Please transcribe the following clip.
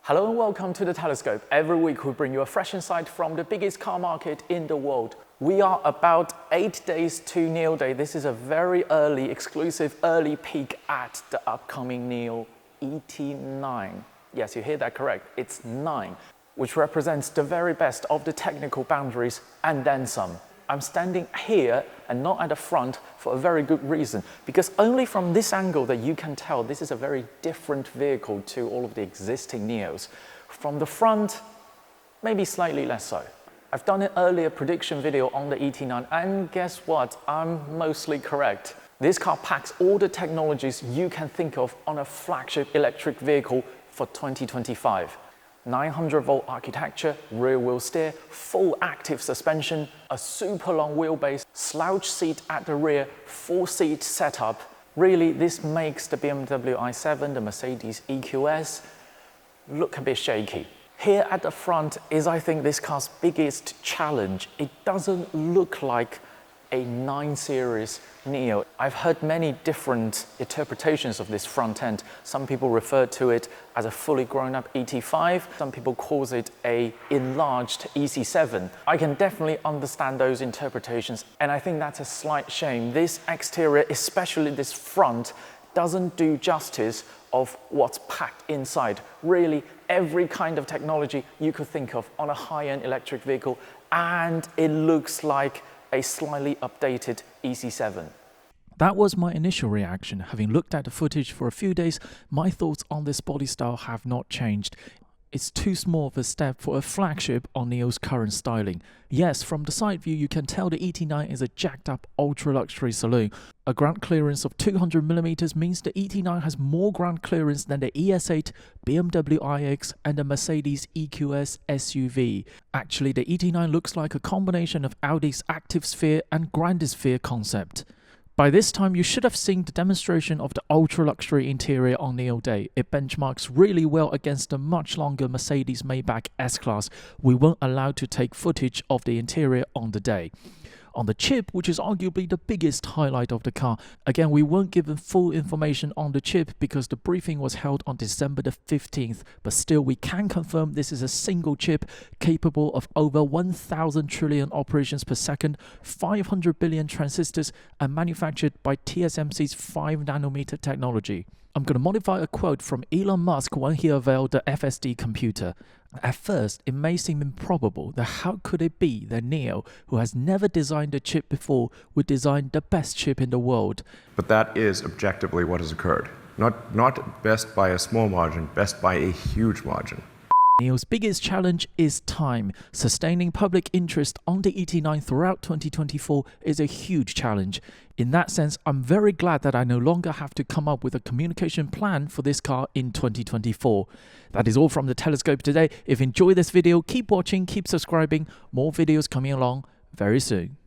Hello and welcome to The Telescope. Every week we bring you a fresh insight from the biggest car market in the world. We are about 8 days to NIO Day. This is a very early, exclusive early peek at the upcoming NIO ET9. Yes, you hear that correct. It's 9, which represents the very best of the technical boundaries and then some. I'm standing here and not at the front for a very good reason, because only from this angle that you can tell this is a very different vehicle to all of the existing NIOs. From the front, maybe slightly less so. I've done an earlier prediction video on the ET9 and guess what? I'm mostly correct. This car packs all the technologies you can think of on a flagship electric vehicle for 2025. 900-volt architecture, rear-wheel steer, full active suspension, a super long wheelbase, slouch seat at the rear, 4-seat setup. Really, this makes the BMW i7, the Mercedes EQS, look a bit shaky. Here at the front is, I think, this car's biggest challenge. It doesn't look like a 9 Series NIO. I've heard many different interpretations of this front end. Some people refer to it as a fully grown-up ET5. Some people call it a enlarged EC7. I can definitely understand those interpretations, and I think that's a slight shame. This exterior, especially this front, doesn't do justice of what's packed inside. Really, every kind of technology you could think of on a high-end electric vehicle, and it looks like a slightly updated EC7. That was my initial reaction. Having looked at the footage for a few days, my thoughts on this body style have not changed. It's too small of a step for a flagship on NIO's current styling. Yes, from the side view you can tell the ET9 is a jacked up ultra-luxury saloon. A ground clearance of 200mm means the ET9 has more ground clearance than the ES8, BMW iX and the Mercedes EQS SUV. Actually, the ET9 looks like a combination of Audi's Active Sphere and Grandisphere concept. By this time, you should have seen the demonstration of the ultra-luxury interior on NIO Day. It benchmarks really well against the much longer Mercedes Maybach S-Class. We weren't allowed to take footage of the interior on the day. On the chip, which is arguably the biggest highlight of the car, again, we weren't given full information on the chip because the briefing was held on December the 15th, but still we can confirm this is a single chip capable of over 1,000 trillion operations per second, 500 billion transistors, and manufactured by TSMC's 5nm technology. I'm going to modify a quote from Elon Musk when he unveiled the FSD computer. At first, it may seem improbable that how could it be that NIO, who has never designed a chip before, would design the best chip in the world. But that is objectively what has occurred. Not best by a small margin, best by a huge margin. NIO's biggest challenge is time. Sustaining public interest on the ET9 throughout 2024 is a huge challenge. In that sense, I'm very glad that I no longer have to come up with a communication plan for this car in 2024. That is all from The Telescope today. If you enjoyed this video, keep watching, keep subscribing. More videos coming along very soon.